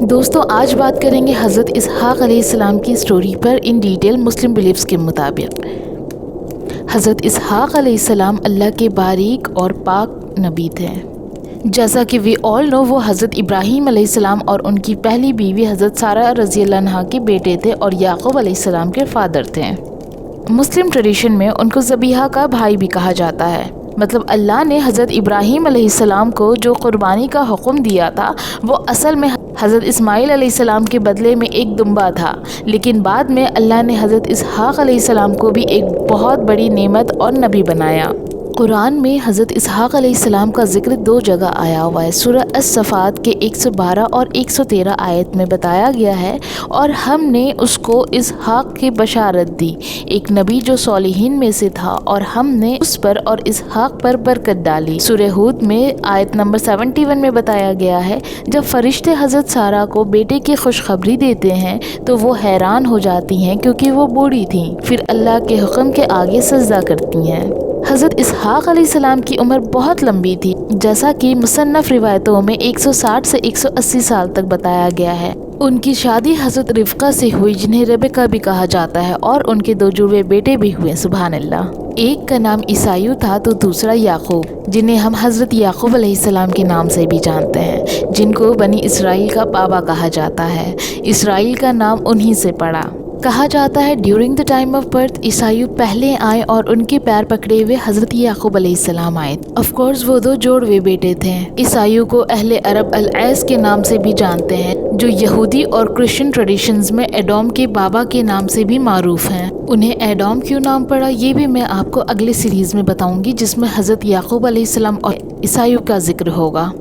دوستوں آج بات کریں گے حضرت اسحاق علیہ السلام کی سٹوری پر ان ڈیٹیل مسلم بلیفز کے مطابق۔ حضرت اسحاق علیہ السلام اللہ کے باریک اور پاک نبی تھے۔ جیسا کہ وی آل نو وہ حضرت ابراہیم علیہ السلام اور ان کی پہلی بیوی حضرت سارہ رضی اللہ عنہا کے بیٹے تھے اور یعقوب علیہ السلام کے فادر تھے۔ مسلم ٹریڈیشن میں ان کو ذبیحہ کا بھائی بھی کہا جاتا ہے، مطلب اللہ نے حضرت ابراہیم علیہ السلام کو جو قربانی کا حکم دیا تھا وہ اصل میں حضرت اسماعیل علیہ السلام کے بدلے میں ایک دمبا تھا، لیکن بعد میں اللہ نے حضرت اسحاق علیہ السلام کو بھی ایک بہت بڑی نعمت اور نبی بنایا۔ قرآن میں حضرت اسحاق علیہ السلام کا ذکر 2 جگہ آیا ہوا ہے۔ سورہ الصفات کے 112 اور 113 آیت میں بتایا گیا ہے، اور ہم نے اس کو اسحاق کی بشارت دی، ایک نبی جو صالحین میں سے تھا، اور ہم نے اس پر اور اسحاق پر برکت ڈالی۔ سورہ ہود میں آیت نمبر 71 میں بتایا گیا ہے، جب فرشتے حضرت سارہ کو بیٹے کی خوشخبری دیتے ہیں تو وہ حیران ہو جاتی ہیں کیونکہ وہ بوڑھی تھیں، پھر اللہ کے حکم کے آگے سجدہ کرتی ہیں۔ حضرت اسحاق علیہ السلام کی عمر بہت لمبی تھی، جیسا کہ مصنف روایتوں میں 160 سے 180 سال تک بتایا گیا ہے۔ ان کی شادی حضرت رفقہ سے ہوئی، جنہیں ربیکہ بھی کہا جاتا ہے، اور ان کے 2 جڑوے بیٹے بھی ہوئے، سبحان اللہ۔ ایک کا نام عیسائیو تھا تو دوسرا یعقوب، جنہیں ہم حضرت یعقوب علیہ السلام کے نام سے بھی جانتے ہیں، جن کو بنی اسرائیل کا بابا کہا جاتا ہے۔ اسرائیل کا نام انہی سے پڑا۔ کہا جاتا ہے during the time of birth عیسائیو پہلے آئے اور ان کے پیر پکڑے ہوئے حضرت یعقوب علیہ السلام آئے۔ آف کورس وہ 2 جوڑوے بیٹے تھے۔ عیسائیو کو اہل عرب العیس کے نام سے بھی جانتے ہیں، جو یہودی اور کرسچن ٹریڈیشنز میں ایڈام کے بابا کے نام سے بھی معروف ہیں۔ انہیں ایڈام کیوں نام پڑا یہ بھی میں آپ کو اگلے سیریز میں بتاؤں گی، جس میں حضرت یعقوب علیہ السلام اور عیسائیو کا ذکر ہوگا۔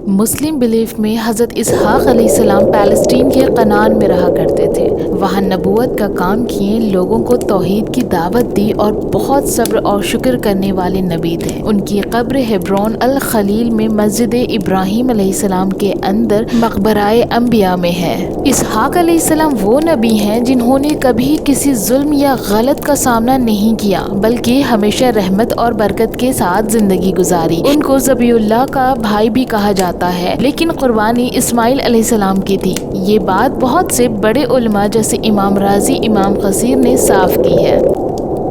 مسلم بلیف میں حضرت اسحاق علیہ السلام پیلسٹین کے قنان میں رہا کرتے تھے، وہاں نبوت کا کام کیے، لوگوں کو توحید کی دعوت دی، اور بہت صبر اور شکر کرنے والے نبی تھے۔ ان کی قبر ہیبرون الخلیل میں مسجد ابراہیم علیہ السلام کے اندر مقبرۂ انبیاء میں ہے۔ اسحاق علیہ السلام وہ نبی ہیں جنہوں نے کبھی کسی ظلم یا غلط کا سامنا نہیں کیا، بلکہ ہمیشہ رحمت اور برکت کے ساتھ زندگی گزاری۔ ان کو ذبیح اللہ کا بھائی بھی کہا جاتا ہے، لیکن قربانی اسماعیل علیہ السلام کی تھی۔ یہ بات بہت سے بڑے علماء جیسے امام رازی، امام قصیر نے صاف کی ہے۔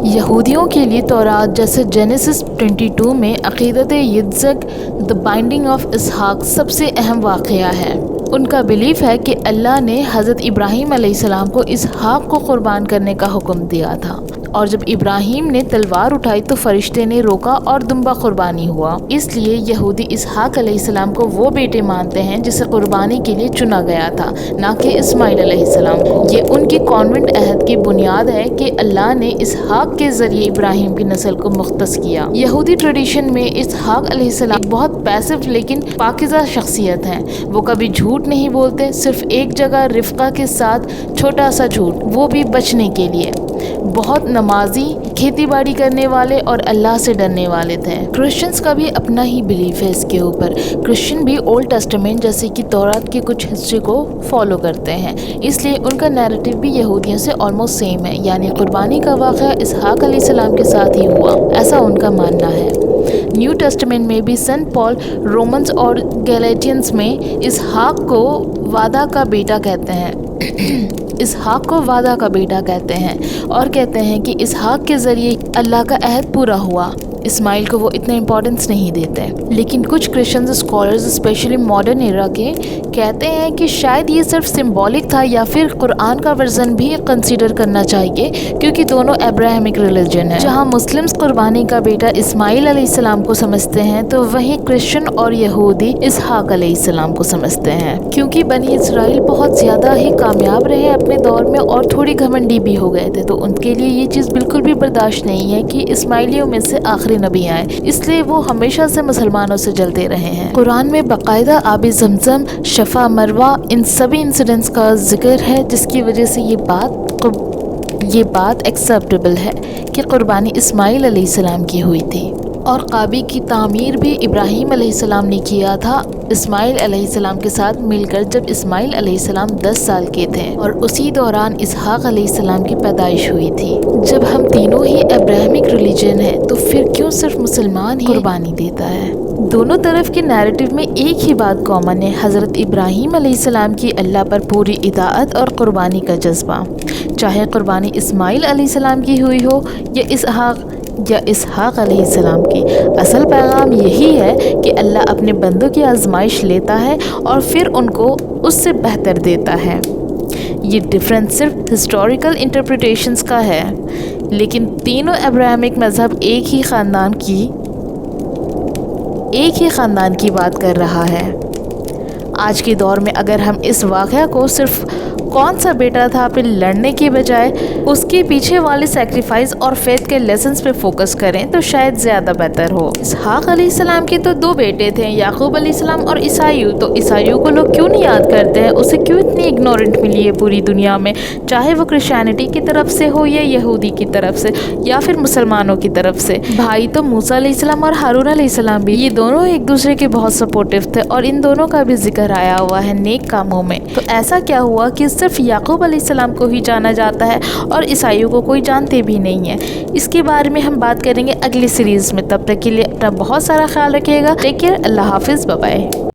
یہودیوں کے لیے تورات جیسے جینیسس 22 میں عقیدت یزدق دی بائنڈنگ آف اسحاق سب سے اہم واقعہ ہے۔ ان کا بلیف ہے کہ اللہ نے حضرت ابراہیم علیہ السلام کو اسحاق کو قربان کرنے کا حکم دیا تھا، اور جب ابراہیم نے تلوار اٹھائی تو فرشتے نے روکا اور دمبا قربانی ہوا۔ اس لیے یہودی اسحاق علیہ السلام کو وہ بیٹے مانتے ہیں جسے قربانی کے لیے چنا گیا تھا، نہ کہ اسماعیل علیہ السلام کو۔ یہ ان کی کانوینٹ عہد کی بنیاد ہے کہ اللہ نے اسحاق کے ذریعے ابراہیم کی نسل کو مختص کیا۔ یہودی ٹریڈیشن میں اسحاق علیہ السلام ایک بہت پیسو لیکن پاکیزہ شخصیت ہیں۔ وہ کبھی جھوٹ نہیں بولتے، صرف ایک جگہ رفقہ کے ساتھ چھوٹا سا جھوٹ، وہ بھی بچنے کے لیے۔ بہت نمازی، کھیتی باڑی کرنے والے اور اللہ سے ڈرنے والے تھے۔ کرسچنز کا بھی اپنا ہی بلیف ہے اس کے اوپر۔ کرسچن بھی اولڈ ٹیسٹمنٹ جیسے کہ تورات کی کچھ ہسٹری کو فالو کرتے ہیں، اس لیے ان کا نیریٹو بھی یہودیوں سے آلموسٹ سیم ہے، یعنی قربانی کا واقعہ اسحاق علیہ السلام کے ساتھ ہی ہوا، ایسا ان کا ماننا ہے۔ نیو ٹیسٹمنٹ میں بھی سنٹ پال رومنز اور گیلیٹینز میں اسحاق کو وعدہ کا بیٹا کہتے ہیں اسحاق کو وعدہ کا بیٹا کہتے ہیں، اور کہتے ہیں کہ اسحاق کے ذریعے اللہ کا عہد پورا ہوا۔ اسماعیل کو وہ اتنا امپورٹنس نہیں دیتے، لیکن کچھ Christians scholars especially modern era کے کہتے ہیں کہ شاید یہ صرف سمبولک تھا، یا پھر قرآن کا ورژن بھی کنسیڈر کرنا چاہیے، کیونکہ دونوں ابراہیمک ریلیجن ہیں۔ جہاں مسلمز قربانی کا بیٹا اسماعیل علیہ السلام کو سمجھتے ہیں، تو وہیں کرسچن اور یہودی اسحاق علیہ السلام کو سمجھتے ہیں، کیونکہ بنی اسرائیل بہت زیادہ ہی کامیاب رہے اپنے دور میں اور تھوڑی گھمنڈی بھی ہو گئے تھے، تو ان کے لیے یہ چیز بالکل بھی برداشت نہیں ہے کہ اسماعیلیوں میں سے آخری نبی آئے، اس لیے وہ ہمیشہ سے مسلمانوں سے جلتے رہے ہیں۔ قرآن میں باقاعدہ آب زمزم، شفا مروہ، ان سبھی انسیڈنٹس کا ذکر ہے، جس کی وجہ سے یہ بات ایکسیپٹیبل ہے کہ قربانی اسماعیل علیہ السلام کی ہوئی تھی۔ اور کعبے کی تعمیر بھی ابراہیم علیہ السلام نے کیا تھا اسماعیل علیہ السلام کے ساتھ مل کر، جب اسماعیل علیہ السلام 10 سال کے تھے، اور اسی دوران اسحاق علیہ السلام کی پیدائش ہوئی تھی۔ جب ہم تینوں ہی ابراہمک ریلیجن ہیں تو پھر کیوں صرف مسلمان ہی قربانی دیتا ہے؟ دونوں طرف کے نیریٹو میں ایک ہی بات کامن ہے، حضرت ابراہیم علیہ السلام کی اللہ پر پوری اطاعت اور قربانی کا جذبہ، چاہے قربانی اسماعیل علیہ السلام کی ہوئی ہو یا اسحاق علیہ السلام کی۔ اصل پیغام یہی ہے کہ اللہ اپنے بندوں کی آزمائش لیتا ہے اور پھر ان کو اس سے بہتر دیتا ہے۔ یہ ڈفرینس صرف ہسٹوریکل انٹرپریٹیشنز کا ہے، لیکن تینوں ابراہمک مذہب ایک ہی خاندان کی بات کر رہا ہے۔ آج کے دور میں اگر ہم اس واقعہ کو صرف کون سا بیٹا تھا پہ لڑنے کے بجائے اس کے پیچھے والے سیکریفائس اور فیتھ کے لیسنز پہ فوکس کریں تو شاید زیادہ بہتر ہو۔ اسحاق علیہ السلام کے تو 2 بیٹے تھے، یعقوب علیہ السلام اور عیسائیو۔ تو عیسائیوں کو لوگ کیوں نہیں یاد کرتے ہیں؟ اسے کیوں اتنی اگنورنٹ ملی ہے پوری دنیا میں، چاہے وہ کرسچینٹی کی طرف سے ہو یا یہودی کی طرف سے یا پھر مسلمانوں کی طرف سے۔ بھائی تو موسیٰ علیہ السلام اور ہارون علیہ السلام بھی، یہ دونوں ایک دوسرے کے بہت سپورٹیو تھے، اور ان دونوں کا بھی ذکر آیا ہوا ہے نیک کاموں میں۔ تو ایسا کیا ہوا کہ صرف یعقوب علیہ السلام کو ہی جانا جاتا ہے اور عیسائیوں کو کوئی جانتے بھی نہیں ہے؟ اس کے بارے میں ہم بات کریں گے اگلی سیریز میں۔ تب تک کے لیے اپنا بہت سارا خیال رکھیے گا۔ ٹیک کیئر، اللہ حافظ، بائے بائے۔